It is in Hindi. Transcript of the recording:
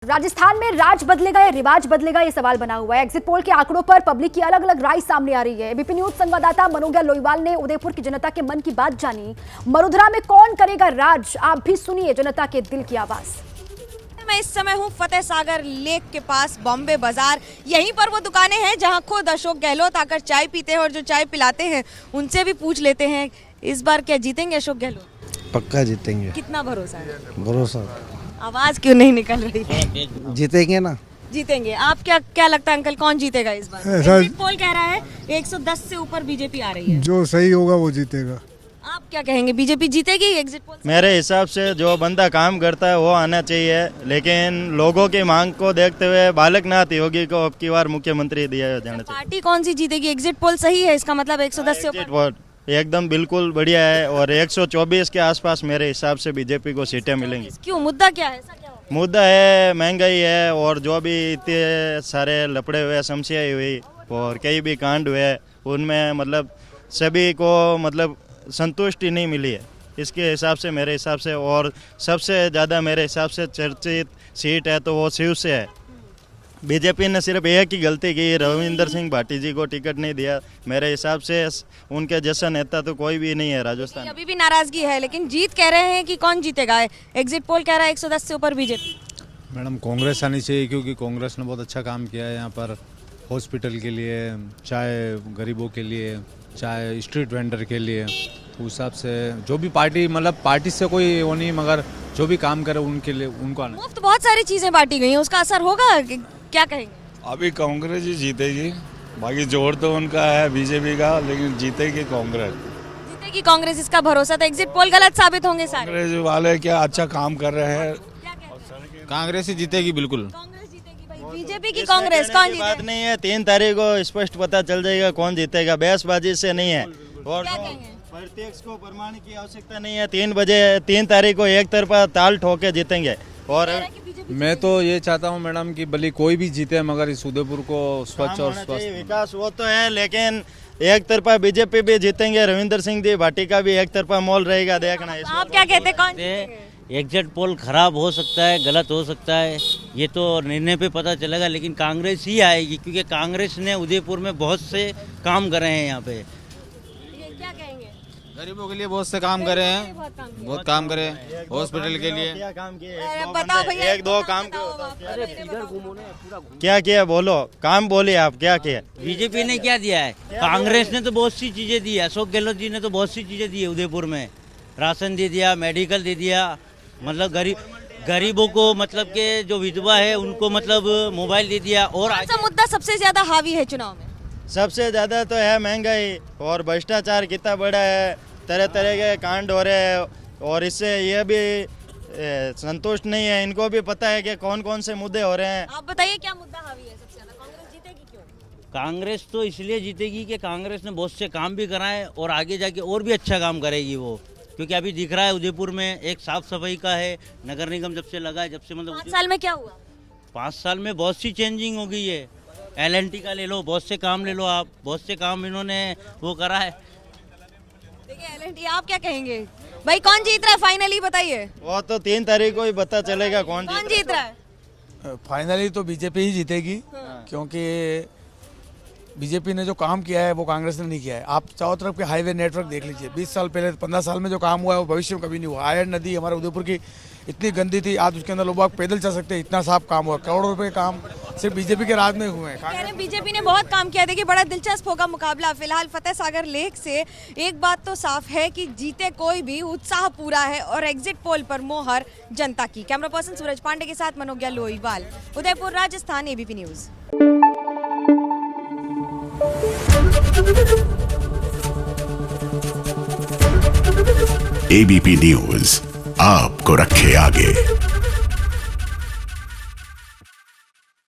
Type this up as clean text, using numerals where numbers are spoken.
राजस्थान में राज बदलेगा या रिवाज बदलेगा, ये सवाल बना हुआ है। एग्जिट पोल के आंकड़ों पर पब्लिक की अलग अलग राय सामने आ रही है। एबीपी न्यूज संवाददाता मनोज्ञा लोईवाल ने उदयपुर की जनता के मन की बात जानी। मरुधरा में कौन करेगा राज, आप भी सुनिए जनता के दिल की आवाज। मैं इस समय हूँ फतेह सागर लेक के पास, बॉम्बे बाजार। यहीं पर वो दुकानें हैं जहाँ खुद अशोक गहलोत आकर चाय पीते हैं और जो चाय पिलाते हैं उनसे भी पूछ लेते हैं इस बार क्या जीतेंगे अशोक गहलोत? पक्का जीतेंगे। कितना भरोसा है? भरोसा। आवाज क्यों नहीं निकल रही है? जीतेंगे ना। जीतेंगे। आप क्या लगता है अंकल, कौन जीतेगा इस बार? एग्जिट पोल कह रहा है 110 से ऊपर बीजेपी आ रही है। जो सही होगा वो जीतेगा। आप क्या कहेंगे, बीजेपी जीतेगी एग्जिट पोल? मेरे हिसाब से जो बंदा काम करता है वो आना चाहिए, लेकिन लोगों की मांग को देखते हुए बालकनाथ योगी को अब की बार मुख्यमंत्री दिया जाना चाहिए। पार्टी कौन सी जीतेगी? एग्जिट पोल सही है, इसका मतलब 110 से ऊपर एकदम बिल्कुल बढ़िया है और 124 के आसपास मेरे हिसाब से बीजेपी को सीटें मिलेंगी। क्यों, मुद्दा क्या है? ऐसा क्या होगा? मुद्दा है महंगाई है और जो भी इतने सारे लपड़े हुए, समस्याएं हुई और कई भी कांड हुए, उनमें मतलब सभी को मतलब संतुष्टि नहीं मिली है। इसके हिसाब से मेरे हिसाब से और सबसे ज़्यादा मेरे हिसाब से चर्चित सीट है तो वो शिव से है। बीजेपी ने सिर्फ एक ही गलती की, रविंदर सिंह भाटी जी को टिकट नहीं दिया। मेरे हिसाब से उनके जैसा नेता तो कोई भी नहीं है राजस्थान। अभी भी नाराजगी है, लेकिन जीत कह रहे हैं कि कौन जीतेगा? एग्जिट पोल कह रहा है 110 से ऊपर बीजेपी। मैडम कांग्रेस आनी चाहिए, क्योंकि कांग्रेस ने बहुत अच्छा काम किया है यहाँ पर, हॉस्पिटल के लिए, चाहे गरीबों के लिए, चाहे स्ट्रीट वेंडर के लिए। उस हिसाब से जो भी पार्टी, मतलब पार्टी से कोई वो नहीं, मगर जो भी काम करे उनके लिए उनको आना। मुफ्त बहुत सारी चीजें बांटी गई हैं, उसका असर होगा? क्या कहेंगे? अभी कांग्रेस ही जीतेगी, बाकी जोर तो उनका है बीजेपी का, लेकिन जीतेगी कांग्रेस। जीतेगी कांग्रेस, इसका भरोसा था। एग्जिट पोल गलत साबित होंगे सारे। कांग्रेस वाले क्या अच्छा काम कर रहे हैं। कांग्रेस ही जीतेगी बिल्कुल। कांग्रेस जीतेगी भाई। बीजेपी की कांग्रेस कौन बात जीतेगा? नहीं है, 3 तारीख को स्पष्ट पता चल जाएगा कौन जीतेगा। बहसबाजी से नहीं है और क्या कहेंगे? प्रत्यक्ष को प्रमाण की आवश्यकता नहीं है। 3 तारीख को एक तरफा ताल ठोके जीतेंगे। और मैं तो ये चाहता हूँ मैडम कि भले कोई भी जीते, मगर इस उदयपुर को स्वच्छ और स्वस्थ। विकास वो तो है, लेकिन एक तरफा बीजेपी भी जीतेंगे। रविंदर सिंह जी भाटी का भी एक तरफा मोल रहेगा, देखना। आप क्या कहते हैं, कौन जीतेगा? एग्जिट पोल खराब हो सकता है, गलत हो सकता है, ये तो निर्णय पे पता चलेगा, लेकिन कांग्रेस ही आएगी, क्योंकि कांग्रेस ने उदयपुर में बहुत से काम करे हैं। यहाँ पे क्या कहेंगे? गरीबों के लिए बहुत से काम करे हैं, बहुत काम करे, हॉस्पिटल के लिए। क्या काम किए? बताओ भैया, एक दो काम क्या किया? बोलो, काम बोलिए आप, क्या किया? बीजेपी ने क्या दिया है? कांग्रेस ने तो बहुत सी चीजें दी है। अशोक गहलोत जी ने तो बहुत सी चीजें दी है उदयपुर में। राशन दे दिया, मेडिकल दे दिया, मतलब गरीबों को, मतलब के जो विधवा है उनको मतलब मोबाइल दे दिया। और कौन सा मुद्दा सबसे ज्यादा हावी है चुनाव में? सबसे ज्यादा तो है महंगाई और भ्रष्टाचार कितना बड़ा है। तरह तरह के कांड हो रहे हैं और इससे ये भी संतुष्ट नहीं है। इनको भी पता है कि कौन कौन से मुद्दे हो रहे हैं। आप बताइए क्या मुद्दा हावी है सबसे ज्यादा? कांग्रेस जीतेगी क्यों? कांग्रेस तो इसलिए जीतेगी कि कांग्रेस ने बहुत से काम भी कराए और आगे जाके और भी अच्छा काम करेगी वो, क्योंकि अभी दिख रहा है उदयपुर में एक साफ सफाई का है। नगर निगम जब से लगा है, जब से मतलब 5 साल में क्या हुआ? 5 साल में बहुत सी चेंजिंग हो गई है। LNT का ले लो, बहुत से काम ले लो आप, बहुत से काम इन्होंने वो करा है। देखिए LNT, आप क्या कहेंगे भाई, कौन जीत रहा है फाइनली बताइए? वो तो 3 तारीख को ही पता चलेगा कौन जीत रहा है। फाइनली तो बीजेपी ही जीतेगी, क्योंकि बीजेपी ने जो काम किया है वो कांग्रेस ने नहीं किया है। आप चारों तरफ के हाईवे नेटवर्क देख लीजिए। 20 साल पहले, 15 साल में जो काम हुआ है वो भविष्य में कभी नहीं हुआ। आयरन नदी हमारे उदयपुर की इतनी गंदी थी, आज उसके अंदर लोग पैदल चल सकते हैं, इतना साफ काम हुआ। करोड़ों रुपए काम सिर्फ बीजेपी के राज में हुए हैं। बीजेपी ने बहुत काम किया। देखिए बड़ा दिलचस्प होगा मुकाबला। फिलहाल फतेह सागर लेक से एक बात तो साफ है कि जीते कोई भी, उत्साह पूरा है और एग्जिट पोल पर मोहर जनता की। कैमरा पर्सन सूरज पांडे के साथ Manogya Loiwal, Udaipur Rajasthan, ABP news. ABP news आपको रखे आगे।